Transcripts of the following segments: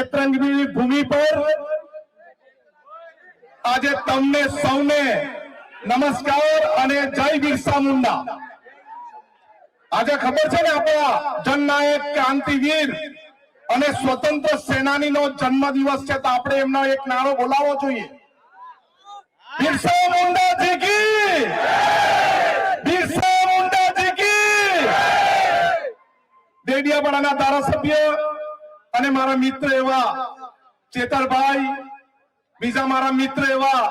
નેત્રંગની ભૂમિ પર આજે તમને સૌને નમસ્કાર અને જય બિરસા મુંડા। આજે ખબર છે ને આપણા જનનાયક ક્રાંતિવીર અને સ્વતંત્ર સેનાનીનો જન્મદિવસ છે, તો આપણે એમનો એક નારો બોલાવવો જોઈએ। બિરસા મુંડા જી કી, બિરસા મુંડા જી કી। દેડિયાપાડાના ધારાસભ્ય અને મારા મિત્ર એવા ચેતરભાઈ, બીજા મારા મિત્ર એવા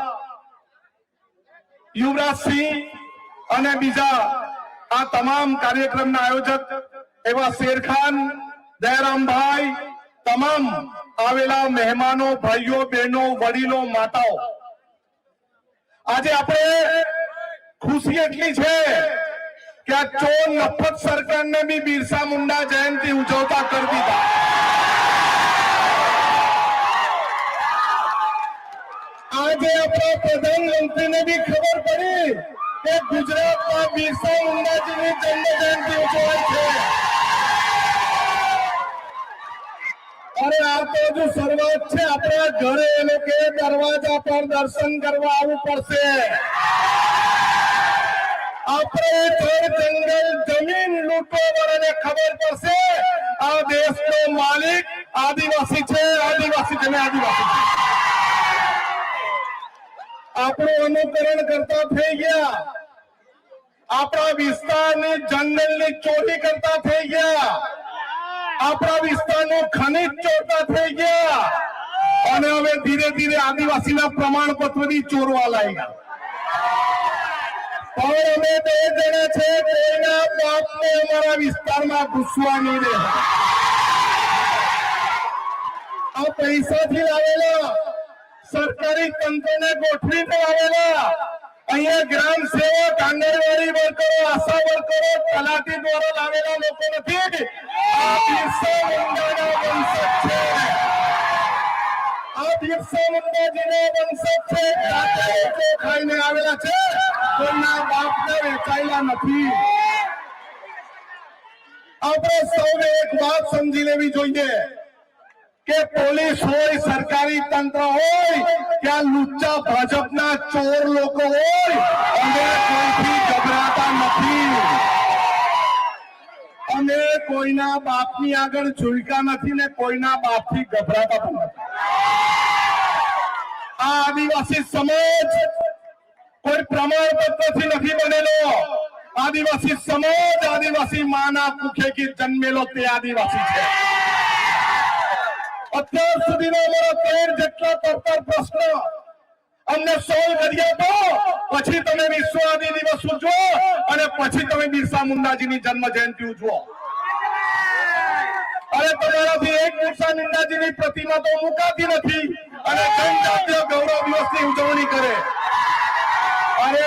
યુવરાજસિંહ અને બીજા આ તમામ કાર્યક્રમના આયોજક એવા શેરખાન, દયારામભાઈ, તમામ આવેલા મહેમાનો, ભાઈઓ, બહેનો, વડીલો, માતાઓ, આજે આપણે ખુશી એટલી છે કે આ ચોર નફત સરકારને બી બિરસા મુંડા જયંતિ ઉજવતા કરી દીધા। આજે આપણા પ્રધાનમંત્રીને બી ખબર પડી કે ગુજરાતમાં બિરસા મુંડાજીની જન્મ જયંતિ ઉજવાય છે। અરે આ તો હજુ શરૂઆત છે। આપણા ઘરે એ લોકો દરવાજા પર દર્શન કરવા આવવું પડશે। આપણે જળ, જંગલ, જમીન લૂંટવાવાળાને ખબર પડશે આ દેશનો માલિક આદિવાસી છે, આદિવાસી છે ને આદિવાસી છે। આપણું અનુકરણ કરતા થઈ ગયા, આપણા વિસ્તારની જંગલની ચોરી કરતા થઈ ગયા, આપણા વિસ્તારનું ખનિજ ચોરતા થઈ ગયા અને હવે ધીરે ધીરે આદિવાસીના પ્રમાણપત્રની ચોરવા લાગ્યા। પણ અમે બે જણા છે, કોઈના બાપને અમારા વિસ્તારમાં ઘૂસવા નહીં દે। આ પૈસાથી લાવેલા, સરકારી તંત્રને ગોઠવીને લાવેલા, અહીંયા ગ્રામ સેવક, આંગણવાડી વર્કરો, આશા વર્કરો, તલાટી દ્વારા લાવેલા લોકો નથી। આ બિરસા મુંડાના વંશજ છે, આ બિરસા મુંડાજીના વંશજ છે। જાતે ખાઈને આવેલા છે, કોઈના બાપને વેચાયેલા નથી। આપણે સૌને એક વાત સમજી લેવી જોઈએ કે પોલીસ હોય, સરકારી તંત્ર હોય, ત્યાં લુચ્ચા ભાજપના ચોર લોકો હોય, અમે કોઈથી ગભરાતા નથી, અમે કોઈના બાપની આગળ ઝૂલકા નથી ને કોઈના બાપથી ગભરાતા પણ નથી। આ આદિવાસી સમાજ કોઈ પ્રમાણપત્રથી નથી બનેલો। આદિવાસી સમાજ આદિવાસી માના કુખેથી જન્મેલો તે આદિવાસી છે। અત્યાર સુધીનો અમારા 13 જેટલા પડતર પ્રશ્ન અમને સોલ્વ કરી આપો, પછી તમે વિશ્વ આદિ દિવસ ઉજવો અને પછી તમે બિરસા મુંડાજીની જન્મ જયંતિ ઉજવો। અરે તમારાથી એક બિરસા મુંડાજીની પ્રતિમા તો મુકાતી નથી અને જનજાતીય ગૌરવ દિવસની ઉજવણી કરે। અરે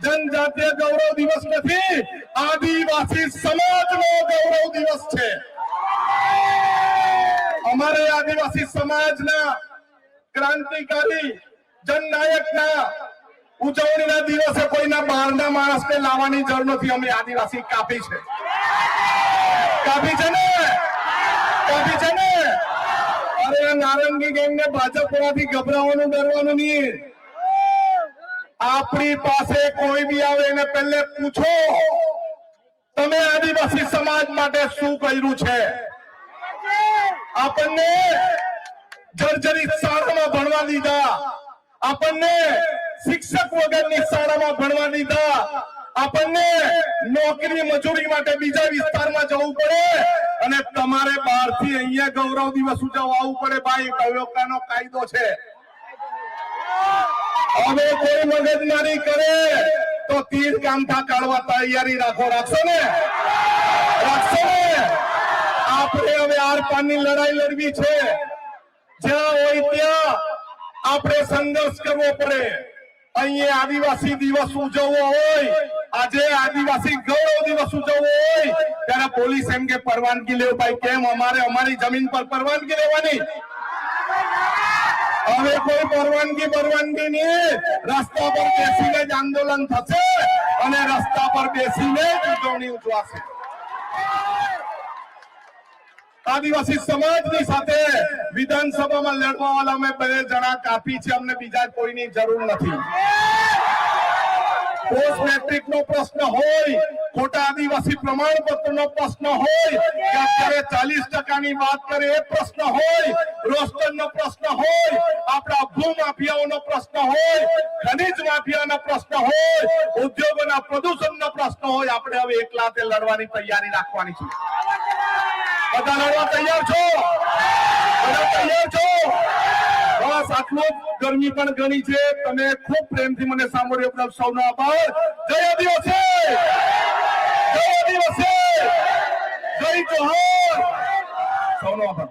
જનજાતીય ગૌરવ દિવસ નથી, આદિવાસી સમાજનો ગૌરવ દિવસ છે। અમારે આદિવાસી સમાજના ક્રાંતિકારી જનનાયકના ઉજવણીના દિવસે કોઈના બહારના માણસને લાવવાની જરૂર નથી। અમે આદિવાસી કાપી છે, કાપી છે ને, કાપી છે ને। અરે નારંગી ગેંગને ભાજપ વાળાથી ગભરાવાનું, ડરવાનું નહીં। આપણી પાસે કોઈ બી આવે એને પહેલે પૂછો તમે આદિવાસી સમાજ માટે શું કર્યું છે। આપણને જર્જરિત શાળામાં ભણવા દીધા, આપણને શિક્ષક વગરની શાળામાં ભણવા દીધા, આપણને નોકરી મજૂરી માટે બીજા વિસ્તારમાં જવું પડે અને તમારે બહારથી અહીંયા ગૌરવ દિવસ ઉજવવા આવવું પડે। ભાઈ કયોકાનો કાયદો છે। હવે કોઈ મગજમારી કરે તો તીર કામઠા કાઢવા તૈયારી રાખો। રાખશો ને, રાખશો ને। આપણે હવે આર પારની લડાઈ લડવી છે। જ્યાં હોય ત્યાં આપણે સંઘર્ષ કરવો પડે। અહીંયા આદિવાસી દિવસ ઉજવવો હોય, આજે આદિવાસી ગૌરવ દિવસ ઉજવવો હોય ત્યારે પોલીસ એમ કે પરવાનગી લેવો। ભાઈ કેમ અમારે અમારી જમીન પર પરવાનગી લેવાની? હવે કોઈ પરવાનગી નહીં, રસ્તા પર બેસીને જ આંદોલન થશે અને રસ્તા પર બેસીને જ ઉજવણી ઉજવાશે। આદિવાસી સમાજની સાથે વિધાનસભામાં લડવા વાળા અમે 2 જણા કાફી છે, અમને બીજા કોઈની જરૂર નથી. પોસ્ટ મેટ્રિક નો પ્રશ્ન હોય, ખોટા આદિવાસી પ્રમાણપત્ર નો પ્રશ્ન હોય, કે અત્યારે 40% ની વાત કરે એ પ્રશ્ન હોય, રોસ્ટર નો પ્રશ્ન હોય, આપણા ભૂમાફિયાઓનો પ્રશ્ન હોય, ખનીજ માફિયાનો પ્રશ્ન હોય, ઉદ્યોગોના પ્રદૂષણનો પ્રશ્ન હોય, આપણે હવે એકલા હાથે લડવાની તૈયારી રાખવાની છે. બધા લડવા તૈયાર છો? બધા તૈયાર છો? બસ આટલું. ગરમી પણ ઘણી છે. તમે ખૂબ પ્રેમથી મને સાંભળ્યો, બદલ સૌનો આભાર. જય આદિવાસી, જય આદિવાસી, જય જોહાર. સૌનો આભાર.